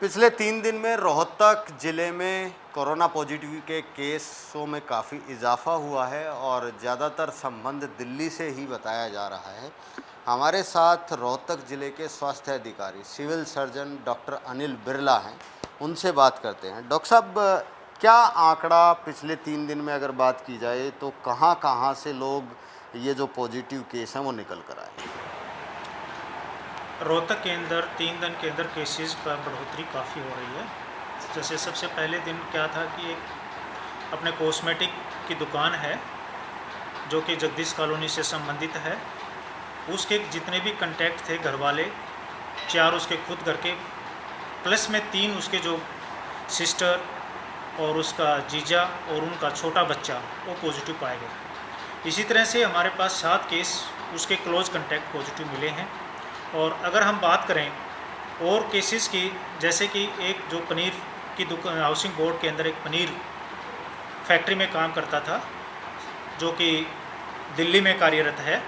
पिछले 3 दिन में रोहतक ज़िले में कोरोना पॉजिटिव के केसों में काफ़ी इजाफा हुआ है और ज़्यादातर संबंध दिल्ली से ही बताया जा रहा है। हमारे साथ रोहतक ज़िले के स्वास्थ्य अधिकारी civil surgeon doctor Anil Birla हैं, उनसे बात करते हैं। डॉक्टर साहब, क्या आंकड़ा पिछले 3 दिन में अगर बात की जाए तो कहाँ कहाँ से लोग ये जो पॉजिटिव केस हैं वो निकल कर आए? रोहतक के अंदर 3 दिन के अंदर केसेस का बढ़ोतरी काफ़ी हो रही है। जैसे सबसे पहले दिन क्या था कि एक अपने कॉस्मेटिक की दुकान है जो कि जगदीश कॉलोनी से संबंधित है। उसके जितने भी कांटेक्ट थे घर वाले, 4 उसके खुद घर के, प्लस में 3 उसके जो सिस्टर और उसका जीजा और उनका छोटा बच्चा, वो पॉजिटिव पाए गए। इसी तरह से हमारे पास 7 केस उसके क्लोज कांटेक्ट पॉजिटिव मिले हैं। और अगर हम बात करें और केसेस की, जैसे कि एक जो पनीर की दुकान, हाउसिंग बोर्ड के अंदर एक पनीर फैक्ट्री में काम करता था जो कि दिल्ली में कार्यरत है,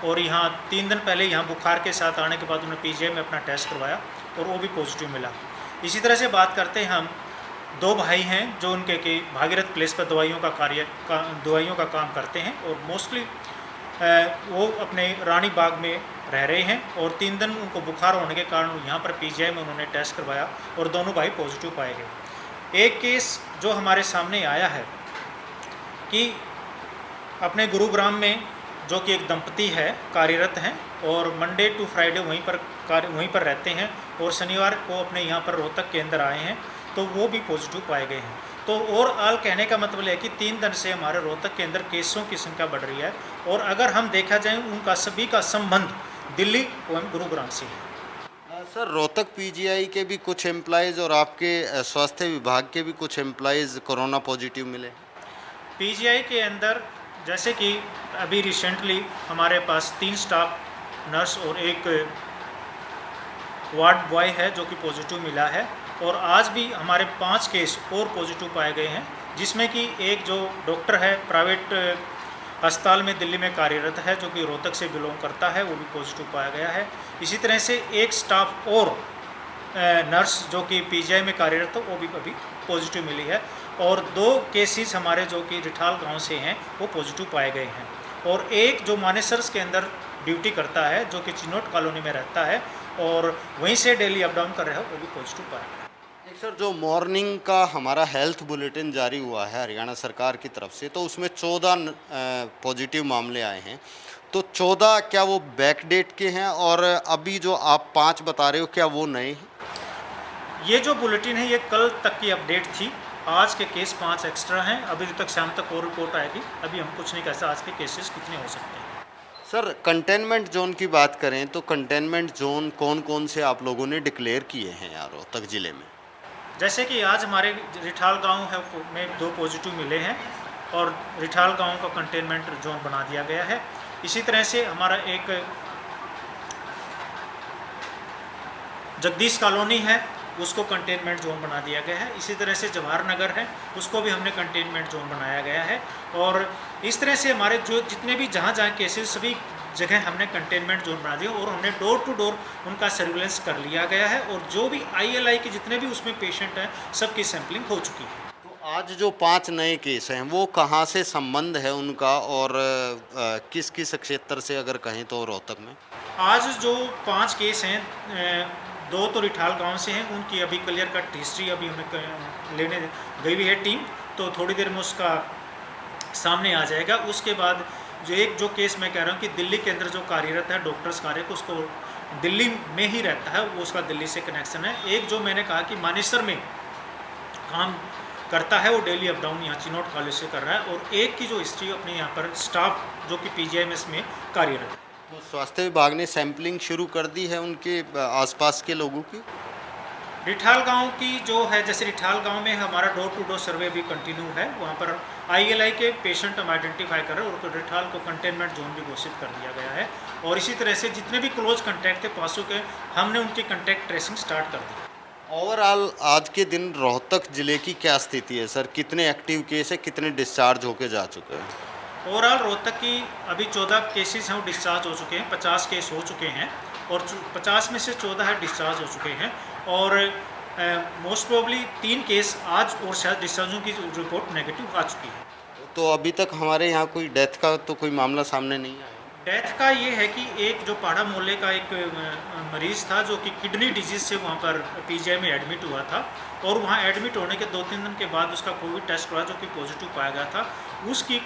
और यहाँ 3 दिन पहले यहाँ बुखार के साथ आने के बाद उन्होंने पीजीआई में अपना टेस्ट करवाया और वो भी पॉजिटिव मिला। इसी तरह से बात करते हैं हम, 2 भाई हैं जो उनके कि भागीरथ प्लेस पर दवाइयों का काम करते हैं और मोस्टली वो अपने रानी बाग में रह रहे हैं, और 3 दिन उनको बुखार होने के कारण यहाँ पर पीजीआई में उन्होंने टेस्ट करवाया और दोनों भाई पॉजिटिव पाए गए। एक केस जो हमारे सामने आया है कि अपने गुरुग्राम में जो कि एक दंपति है कार्यरत हैं और मंडे टू फ्राइडे वहीं पर रहते हैं, और शनिवार को अपने यहाँ पर रोहतक के अंदर आए हैं, तो वो भी पॉजिटिव पाए गए हैं। तो ओवरऑल कहने का मतलब है कि 3 दिन से हमारे रोहतक के अंदर केसों की संख्या बढ़ रही है, और अगर हम देखा जाए उनका सभी का संबंध दिल्ली एवं गुरुग्राम से है। सर, रोहतक पीजीआई के भी कुछ एम्प्लॉयज़ और आपके स्वास्थ्य विभाग के भी कुछ एम्प्लॉयज़ कोरोना पॉजिटिव मिले। पीजीआई के अंदर जैसे कि अभी रिसेंटली हमारे पास 3 स्टाफ नर्स और एक वार्ड बॉय है जो कि पॉजिटिव मिला है, और आज भी हमारे 5 केस और पॉजिटिव पाए गए हैं, जिसमें कि एक जो डॉक्टर है प्राइवेट अस्पताल में दिल्ली में कार्यरत है जो कि रोहतक से बिलोंग करता है, वो भी पॉजिटिव पाया गया है। इसी तरह से एक स्टाफ और नर्स जो कि पीजीआई में कार्यरत है, वो भी अभी पॉजिटिव मिली है, और 2 केसेस हमारे जो कि रिठाल गांव से हैं वो पॉजिटिव पाए गए हैं, और एक जो मानेसर्स के अंदर ड्यूटी करता है जो कि चिनोट कॉलोनी में रहता है और वहीं से डेली अप डाउन कर रहा है, वो भी पॉजिटिव पाया गया। सर, जो मॉर्निंग का हमारा हेल्थ बुलेटिन जारी हुआ है हरियाणा सरकार की तरफ से, तो उसमें 14 पॉजिटिव मामले आए हैं। तो 14 क्या वो बैकडेट के हैं, और अभी जो आप 5 बता रहे हो क्या वो नए हैं? ये जो बुलेटिन है ये कल तक की अपडेट थी, आज के केस 5 एक्स्ट्रा हैं। अभी तक शाम तक और रिपोर्ट आएगी, अभी हम कुछ नहीं कह सकते आज के केसेस कितने हो सकते हैं। सर, कंटेनमेंट जोन की बात करें तो कंटेनमेंट जोन कौन कौन से आप लोगों ने डिक्लेयर किए हैं यार रोहतक ज़िले में? जैसे कि आज हमारे रिठाल गांव है में 2 पॉजिटिव मिले हैं और रिठाल गांव का कंटेनमेंट जोन बना दिया गया है। इसी तरह से हमारा एक जगदीश कॉलोनी है, उसको कंटेनमेंट जोन बना दिया गया है। इसी तरह से जवाहर नगर है, उसको भी हमने कंटेनमेंट जोन बनाया गया है, और इस तरह से हमारे जो जितने भी जहाँ जहाँ केसेस सभी जगह हमने कंटेनमेंट जोन बना दिया, और हमने डोर टू डोर उनका सर्विलेंस कर लिया गया है, और जो भी ILI के जितने भी उसमें पेशेंट हैं सबकी सैंपलिंग हो चुकी है। तो आज जो 5 नए केस हैं वो कहाँ से संबंध है उनका, और किस किस क्षेत्र से अगर कहें तो रोहतक में? आज जो 5 केस हैं, 2 तो रिठाल गांव से हैं, उनकी अभी क्लियर कट हिस्ट्री अभी हमें लेने गई हुई है टीम, तो थोड़ी देर में उसका सामने आ जाएगा। उसके बाद जो केस मैं कह रहा हूँ कि दिल्ली के अंदर जो कार्यरत है डॉक्टर्स कार्य, उसको दिल्ली में ही रहता है, वो उसका दिल्ली से कनेक्शन है। एक जो मैंने कहा कि मानेसर में काम करता है, वो डेली अप डाउन यहाँ चिनोट कॉलेज से कर रहा है, और एक की जो हिस्ट्री अपने यहाँ पर स्टाफ जो कि PGIMS में कार्यरत है। तो स्वास्थ्य विभाग ने सैंपलिंग शुरू कर दी है उनके आसपास के लोगों की? रिठाल गांव की जो है, जैसे रिठाल गांव में हमारा डोर टू डोर सर्वे भी कंटिन्यू है, वहाँ पर ILI के पेशेंट हम आइडेंटिफाई कर रहे हैं, और रिठाल को कंटेनमेंट जोन भी घोषित कर दिया गया है, और इसी तरह से जितने भी क्लोज कंटैक्ट थे पासों के, हमने उनकी कंटैक्ट ट्रेसिंग स्टार्ट कर दी। ओवरऑल आज के दिन रोहतक ज़िले की क्या स्थिति है सर? कितने एक्टिव केस है, कितने डिस्चार्ज होके जा चुके हैं? ओवरऑल रोहतक की अभी 14 केसेस हैं वो डिस्चार्ज हो चुके हैं, 50 केस हो चुके हैं, और 50 में से 14 है डिस्चार्ज हो चुके हैं, और मोस्ट प्रोबली 3 केस आज और शायद डिस्चार्जों की रिपोर्ट नेगेटिव आ चुकी है। तो अभी तक हमारे यहाँ कोई डेथ का तो कोई मामला सामने नहीं आया। डेथ का ये है कि एक जो पाड़ा मोहल्ले का एक मरीज़ था जो कि किडनी डिजीज़ से वहाँ पर पीजीआई में एडमिट हुआ था, और वहाँ एडमिट होने के 2-3 दिन के बाद उसका कोविड टेस्ट हुआ जो कि पॉजिटिव पाया गया था। उसकी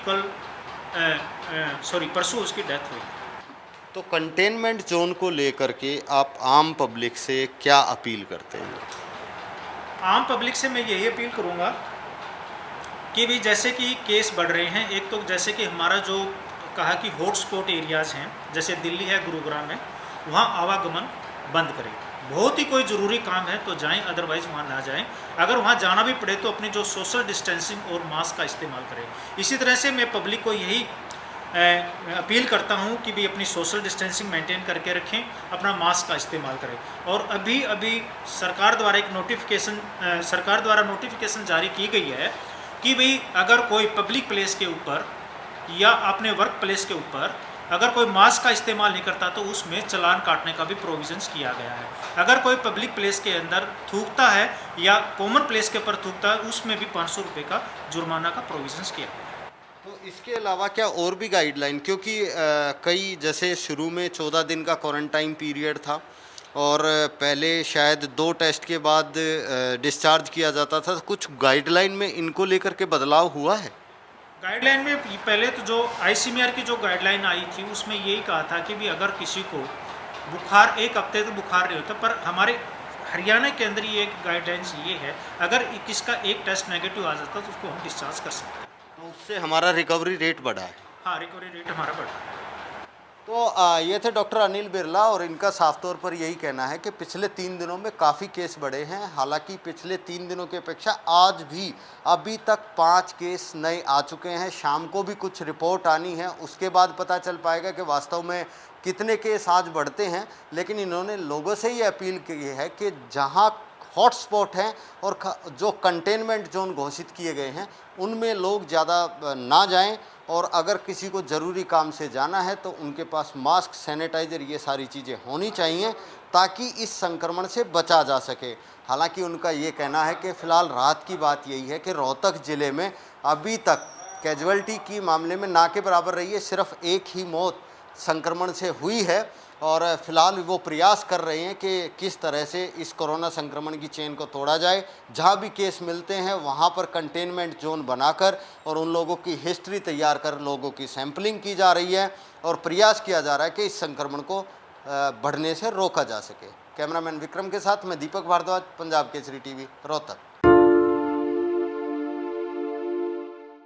परसों उसकी डेथ हुई। तो कंटेनमेंट जोन को लेकर के आप आम पब्लिक से क्या अपील करते हैं? आम पब्लिक से मैं यही अपील करूँगा कि भी जैसे कि केस बढ़ रहे हैं, एक तो जैसे कि हमारा जो कहा कि हॉटस्पॉट एरियाज़ हैं, जैसे दिल्ली है, गुरुग्राम है, वहाँ आवागमन बंद करें। बहुत ही कोई ज़रूरी काम है तो जाएं, अदरवाइज़ वहाँ ना जाएं। अगर वहाँ जाना भी पड़े तो अपनी जो सोशल डिस्टेंसिंग और मास्क का इस्तेमाल करें। इसी तरह से मैं पब्लिक को यही अपील करता हूँ कि भी अपनी सोशल डिस्टेंसिंग मेंटेन करके रखें, अपना मास्क का इस्तेमाल करें। और अभी सरकार द्वारा नोटिफिकेशन जारी की गई है कि भाई अगर कोई पब्लिक प्लेस के ऊपर या अपने वर्क प्लेस के ऊपर अगर कोई मास्क का इस्तेमाल नहीं करता तो उसमें चालान काटने का भी प्रोविज़न्स किया गया है। अगर कोई पब्लिक प्लेस के अंदर थूकता है या कॉमन प्लेस के ऊपर थूकता है, उसमें भी 500 रुपये का जुर्माना का प्रोविज़न्स किया गया है। तो इसके अलावा क्या और भी गाइडलाइन, क्योंकि कई जैसे शुरू में 14 दिन का क्वारंटाइन पीरियड था और पहले शायद 2 टेस्ट के बाद डिस्चार्ज किया जाता था, कुछ गाइडलाइन में इनको लेकर के बदलाव हुआ है? गाइडलाइन में पहले तो जो आईसीएमआर की जो गाइडलाइन आई थी उसमें यही कहा था कि भी अगर किसी को बुखार 1 हफ्ते तक बुखार नहीं होता, पर हमारे हरियाणा के अंदर ये एक गाइडलाइंस ये है, अगर किसका एक टेस्ट नेगेटिव आ जाता तो उसको हम डिस्चार्ज कर सकते हैं। तो उससे हमारा रिकवरी रेट बढ़ा है। हाँ, रिकवरी रेट हमारा बढ़ा है। तो ये थे डॉक्टर अनिल बिरला और इनका साफ तौर पर यही कहना है कि पिछले 3 दिनों में काफ़ी केस बढ़े हैं। हालांकि पिछले 3 दिनों की अपेक्षा आज भी अभी तक 5 केस नए आ चुके हैं। शाम को भी कुछ रिपोर्ट आनी है, उसके बाद पता चल पाएगा कि वास्तव में कितने केस आज बढ़ते हैं। लेकिन इन्होंने लोगों से ये अपील की है कि जहाँ हॉटस्पॉट हैं और जो कंटेनमेंट जोन घोषित किए गए हैं उनमें लोग ज़्यादा ना जाएं, और अगर किसी को ज़रूरी काम से जाना है तो उनके पास मास्क, सैनिटाइज़र, ये सारी चीज़ें होनी चाहिए ताकि इस संक्रमण से बचा जा सके। हालांकि उनका ये कहना है कि फ़िलहाल राहत की बात यही है कि रोहतक ज़िले में अभी तक कैजुअल्टी की मामले में ना के बराबर रही है। सिर्फ एक ही मौत संक्रमण से हुई है और फिलहाल वो प्रयास कर रहे हैं कि किस तरह से इस कोरोना संक्रमण की चेन को तोड़ा जाए। जहाँ भी केस मिलते हैं वहाँ पर कंटेनमेंट जोन बनाकर और उन लोगों की हिस्ट्री तैयार कर लोगों की सैंपलिंग की जा रही है और प्रयास किया जा रहा है कि इस संक्रमण को बढ़ने से रोका जा सके। कैमरामैन विक्रम के साथ मैं दीपक भारद्वाज, पंजाब केसरी टीवी, रोहतक।